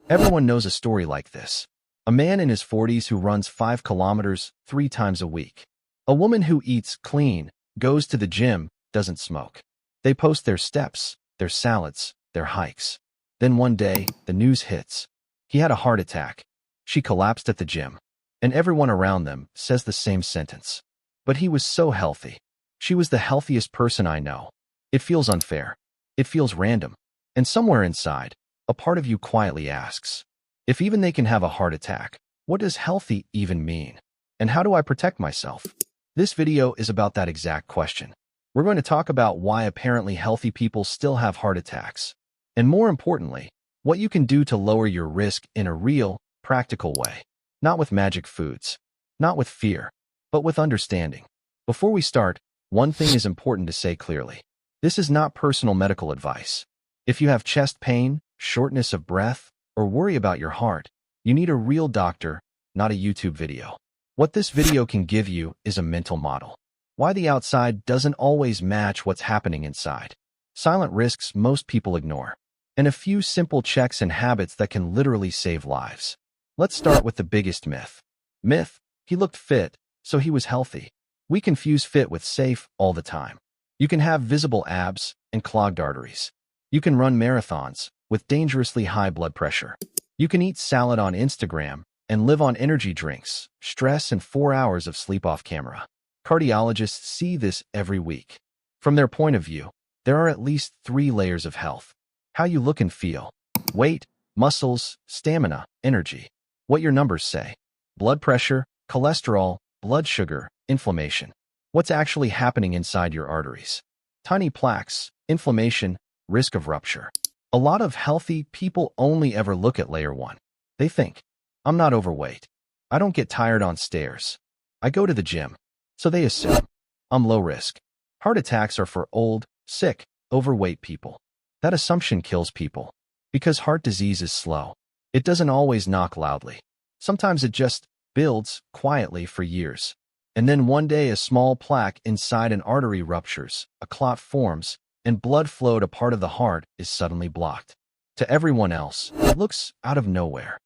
Everyone knows a story like this. A man in his 40s who runs 5 kilometers 3 times a week. A woman who eats clean, goes to the gym, doesn't smoke. They post their steps, their salads, their hikes. Then one day, the news hits. He had a heart attack. She collapsed at the gym. And everyone around them says the same sentence. But he was so healthy. She was the healthiest person I know. It feels unfair. It feels random. And somewhere inside, a part of you quietly asks, if even they can have a heart attack, what does healthy even mean? And how do I protect myself? This video is about that exact question. We're going to talk about why apparently healthy people still have heart attacks. And more importantly, what you can do to lower your risk in a real, practical way. Not with magic foods. Not with fear. But with understanding. Before we start, one thing is important to say clearly. This is not personal medical advice. If you have chest pain, shortness of breath, or worry about your heart, you need a real doctor, not a YouTube video. What this video can give you is a mental model. Why the outside doesn't always match what's happening inside. Silent risks most people ignore. And a few simple checks and habits that can literally save lives. Let's start with the biggest myth. Myth: he looked fit, so he was healthy. We confuse fit with safe all the time. You can have visible abs and clogged arteries. You can run marathons with dangerously high blood pressure. You can eat salad on Instagram and live on energy drinks, stress, and 4 hours of sleep off camera. Cardiologists see this every week. From their point of view, there are at least 3 layers of health. How you look and feel. Weight, muscles, stamina, energy. What your numbers say. Blood pressure, cholesterol, blood sugar, inflammation. What's actually happening inside your arteries. Tiny plaques, inflammation, risk of rupture. A lot of healthy people only ever look at layer 1. They think, I'm not overweight. I don't get tired on stairs. I go to the gym. So they assume, I'm low risk. Heart attacks are for old, sick, overweight people. That assumption kills people. Because heart disease is slow. It doesn't always knock loudly. Sometimes it just builds quietly for years. And then one day a small plaque inside an artery ruptures, a clot forms, and blood flow to part of the heart is suddenly blocked. To everyone else, it looks out of nowhere.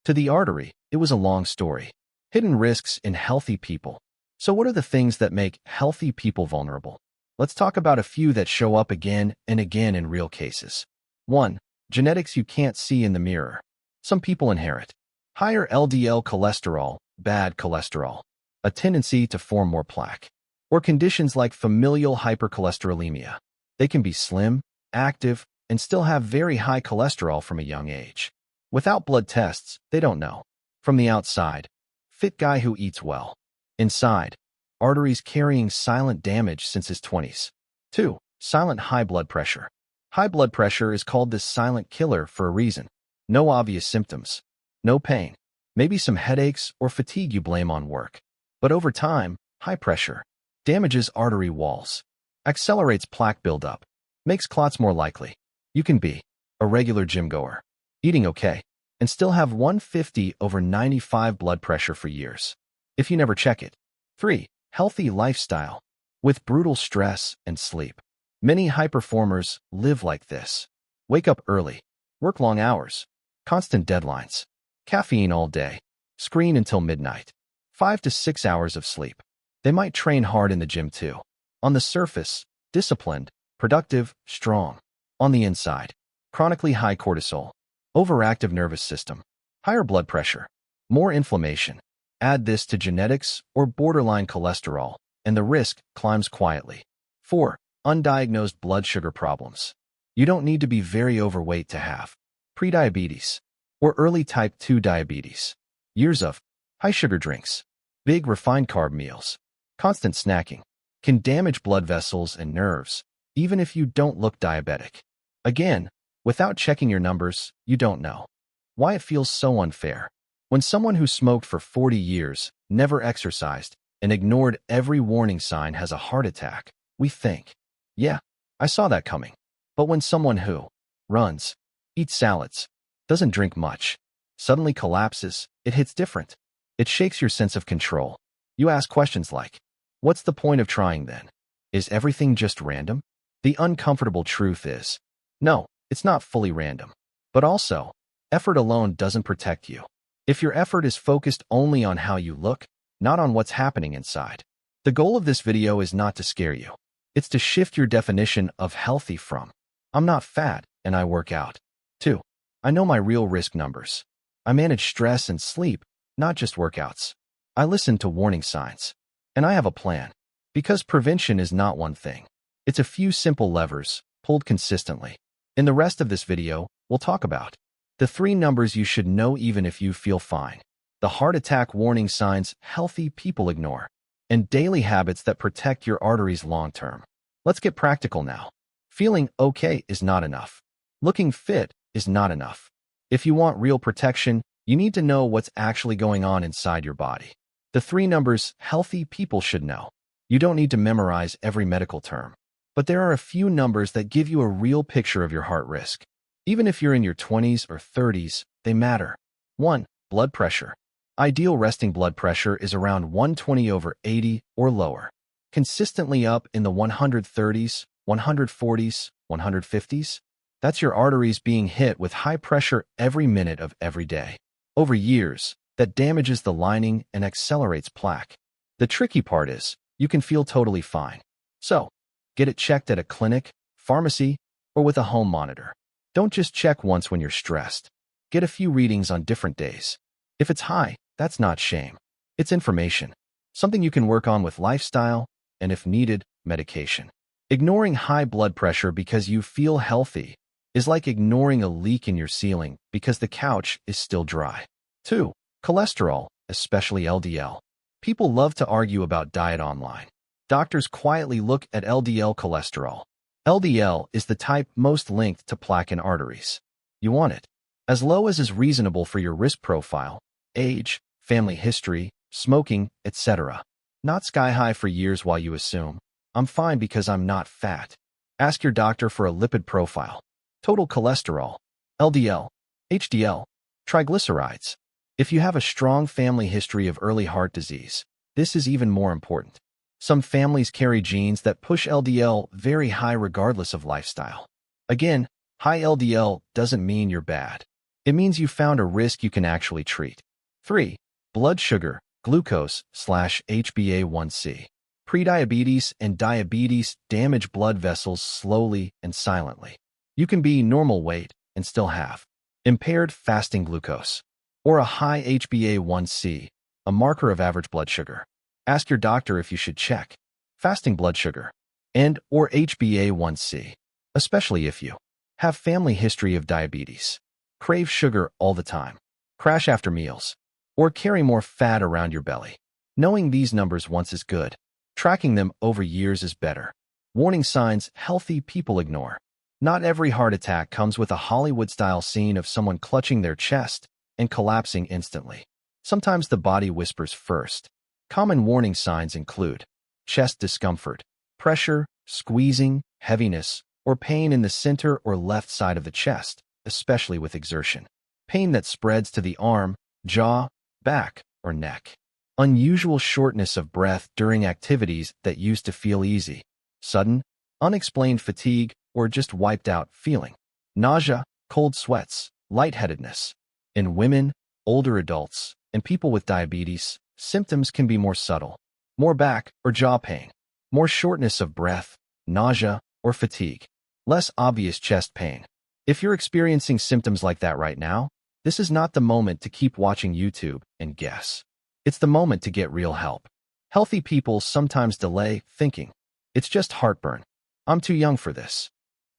To the artery, it was a long story. Hidden risks in healthy people. So what are the things that make healthy people vulnerable? Let's talk about a few that show up again and again in real cases. 1. Genetics you can't see in the mirror. Some people inherit higher LDL cholesterol, bad cholesterol, a tendency to form more plaque, or conditions like familial hypercholesterolemia. They can be slim, active, and still have very high cholesterol from a young age. Without blood tests, they don't know. From the outside, fit guy who eats well. Inside, arteries carrying silent damage since his 20s. 2. Silent high blood pressure. High blood pressure is called the silent killer for a reason. No obvious symptoms. No pain. Maybe some headaches or fatigue you blame on work. But over time, high pressure damages artery walls, accelerates plaque buildup, makes clots more likely. You can be a regular gym goer, eating okay, and still have 150/95 blood pressure for years, if you never check it. 3. Healthy lifestyle. With brutal stress and sleep. Many high performers live like this. Wake up early, work long hours, constant deadlines, caffeine all day, screen until midnight, 5 to 6 hours of sleep. They might train hard in the gym too. On the surface, disciplined, productive, strong. On the inside, chronically high cortisol, overactive nervous system, higher blood pressure, more inflammation. Add this to genetics or borderline cholesterol, and the risk climbs quietly. 4. Undiagnosed blood sugar problems. You don't need to be very overweight to have prediabetes or early type 2 diabetes. Years of high sugar drinks, big refined carb meals, constant snacking can damage blood vessels and nerves, even if you don't look diabetic. Again, without checking your numbers, you don't know. Why it feels so unfair. When someone who smoked for 40 years, never exercised, and ignored every warning sign has a heart attack, we think, yeah, I saw that coming. But when someone who runs, eats salads, doesn't drink much, suddenly collapses, it hits different. It shakes your sense of control. You ask questions like, what's the point of trying then? Is everything just random? The uncomfortable truth is, no, it's not fully random. But also, Effort alone doesn't protect you. If your effort is focused only on how you look, not on what's happening inside. The goal of this video is not to scare you. It's to shift your definition of healthy from, I'm not fat and I work out, to, I know my real risk numbers. I manage stress and sleep, not just workouts. I listen to warning signs. And I have a plan. Because prevention is not one thing. It's a few simple levers, pulled consistently. In the rest of this video, we'll talk about the 3 numbers you should know even if you feel fine, the heart attack warning signs healthy people ignore, and daily habits that protect your arteries long-term. Let's get practical now. Feeling okay is not enough. Looking fit is not enough. If you want real protection, you need to know what's actually going on inside your body. The 3 numbers healthy people should know. You don't need to memorize every medical term. But there are a few numbers that give you a real picture of your heart risk. Even if you're in your 20s or 30s, they matter. 1. Blood pressure. Ideal resting blood pressure is around 120/80 or lower. Consistently up in the 130s, 140s, 150s. That's your arteries being hit with high pressure every minute of every day. Over years, that damages the lining and accelerates plaque. The tricky part is, you can feel totally fine. So, get it checked at a clinic, pharmacy, or with a home monitor. Don't just check once when you're stressed. Get a few readings on different days. If it's high, that's not shame. It's information. Something you can work on with lifestyle, and if needed, medication. Ignoring high blood pressure because you feel healthy is like ignoring a leak in your ceiling because the couch is still dry. 2. Cholesterol, especially LDL. People love to argue about diet online. Doctors quietly look at LDL cholesterol. LDL is the type most linked to plaque in arteries. You want it as low as is reasonable for your risk profile, age, family history, smoking, etc. Not sky high for years while you assume, I'm fine because I'm not fat. Ask your doctor for a lipid profile. Total cholesterol, LDL, HDL, triglycerides. If you have a strong family history of early heart disease, this is even more important. Some families carry genes that push LDL very high regardless of lifestyle. Again, high LDL doesn't mean you're bad. It means you found a risk you can actually treat. 3. Blood sugar, glucose/HbA1c. Prediabetes and diabetes damage blood vessels slowly and silently. You can be normal weight and still have impaired fasting glucose or a high HbA1c, a marker of average blood sugar. Ask your doctor if you should check fasting blood sugar and or HbA1c, especially if you have family history of diabetes, crave sugar all the time, crash after meals, or carry more fat around your belly. Knowing these numbers once is good. Tracking them over years is better. Warning signs healthy people ignore. Not every heart attack comes with a Hollywood-style scene of someone clutching their chest and collapsing instantly. Sometimes the body whispers first. Common warning signs include chest discomfort, pressure, squeezing, heaviness, or pain in the center or left side of the chest, especially with exertion. Pain that spreads to the arm, jaw, back, or neck. Unusual shortness of breath during activities that used to feel easy. Sudden, unexplained fatigue, or just wiped out feeling. Nausea, cold sweats, lightheadedness. In women, older adults, and people with diabetes, symptoms can be more subtle. More back or jaw pain. More shortness of breath, nausea, or fatigue. Less obvious chest pain. If you're experiencing symptoms like that right now, this is not the moment to keep watching YouTube and guess. It's the moment to get real help. Healthy people sometimes delay thinking, it's just heartburn. I'm too young for this.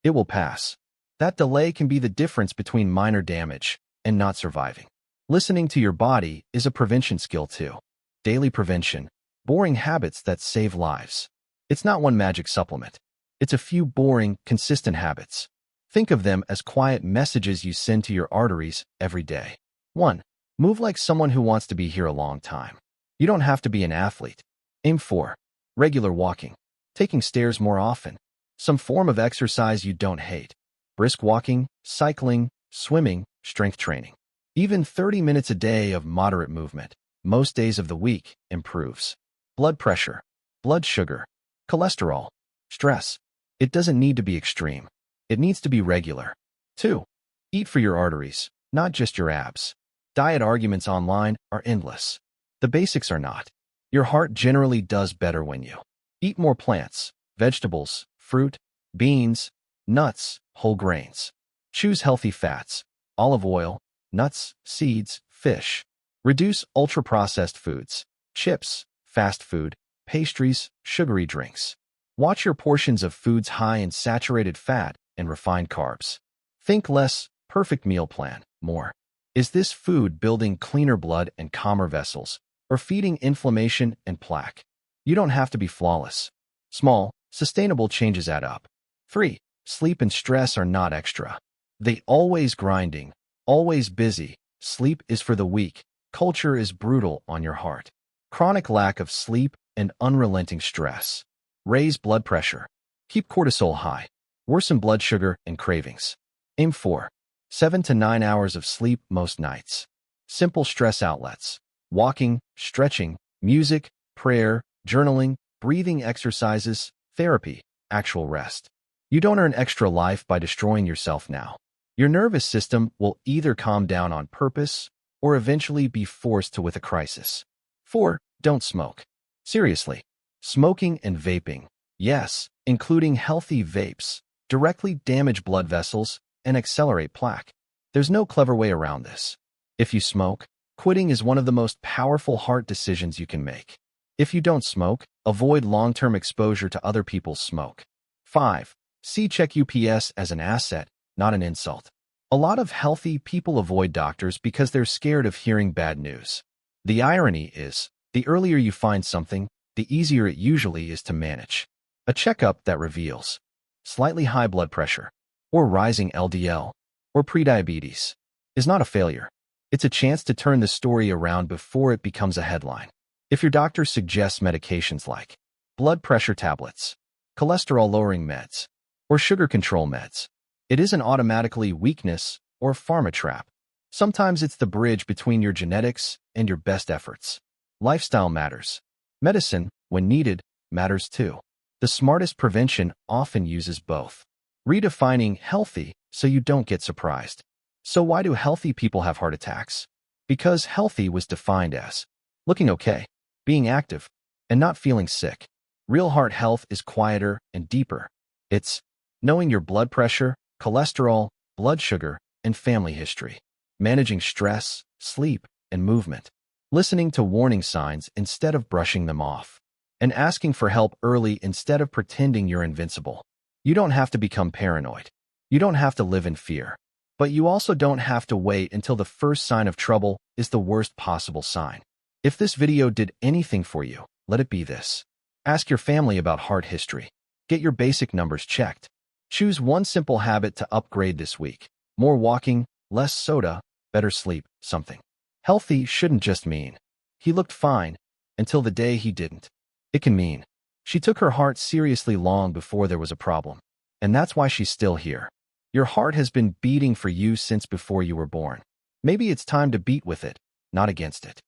It will pass. That delay can be the difference between minor damage and not surviving. Listening to your body is a prevention skill too. Daily prevention, boring habits that save lives. It's not one magic supplement. It's a few boring, consistent habits. Think of them as quiet messages you send to your arteries every day. 1. Move like someone who wants to be here a long time. You don't have to be an athlete. Aim for regular walking, taking stairs more often, some form of exercise you don't hate, brisk walking, cycling, swimming, strength training. Even 30 minutes a day of moderate movement, most days of the week, improves. Blood pressure, blood sugar, cholesterol, stress. It doesn't need to be extreme. It needs to be regular. 2. Eat for your arteries. not just your abs. Diet arguments online are endless. The basics are not. Your heart generally does better when you eat more plants, vegetables, fruit, beans, nuts, whole grains. Choose healthy fats, olive oil, nuts, seeds, fish. Reduce ultra-processed foods, chips, fast food, pastries, sugary drinks. Watch your portions of foods high in saturated fat and refined carbs. Think less, perfect meal plan, more. Is this food building cleaner blood and calmer vessels, or feeding inflammation and plaque? You don't have to be flawless. Small, sustainable changes add up. 3. Sleep and stress are not extra. They always grinding, always busy. Sleep is for the weak. Culture is brutal on your heart. Chronic lack of sleep and unrelenting stress. Raise blood pressure. Keep cortisol high. Worsen blood sugar and cravings. Aim for 7 to 9 hours of sleep most nights. Simple stress outlets. Walking, stretching, music, prayer, journaling, breathing exercises, therapy, actual rest. You don't earn extra life by destroying yourself now. Your nervous system will either calm down on purpose or eventually be forced to with a crisis. 4. Don't smoke. Seriously. Smoking and vaping, yes, including healthy vapes, directly damage blood vessels and accelerate plaque. There's no clever way around this. If you smoke, quitting is one of the most powerful heart decisions you can make. If you don't smoke, avoid long-term exposure to other people's smoke. 5. See check UPS as an asset, not an insult. A lot of healthy people avoid doctors because they're scared of hearing bad news. The irony is, the earlier you find something, the easier it usually is to manage. A checkup that reveals slightly high blood pressure, or rising LDL, or prediabetes is not a failure. It's a chance to turn the story around before it becomes a headline. If your doctor suggests medications like blood pressure tablets, cholesterol-lowering meds, or sugar control meds, it isn't automatically weakness or pharma trap. Sometimes it's the bridge between your genetics and your best efforts. Lifestyle matters. Medicine, when needed, matters too. The smartest prevention often uses both. Redefining healthy so you don't get surprised. So why do healthy people have heart attacks? Because healthy was defined as looking okay, being active, and not feeling sick. Real heart health is quieter and deeper. It's knowing your blood pressure, cholesterol, blood sugar, and family history. Managing stress, sleep, and movement. Listening to warning signs instead of brushing them off. And asking for help early instead of pretending you're invincible. You don't have to become paranoid. You don't have to live in fear. But you also don't have to wait until the first sign of trouble is the worst possible sign. If this video did anything for you, let it be this. Ask your family about heart history. Get your basic numbers checked. Choose one simple habit to upgrade this week. More walking, less soda, better sleep, something. Healthy shouldn't just mean he looked fine until the day he didn't. It can mean she took her heart seriously long before there was a problem. And that's why she's still here. Your heart has been beating for you since before you were born. Maybe it's time to beat with it, not against it.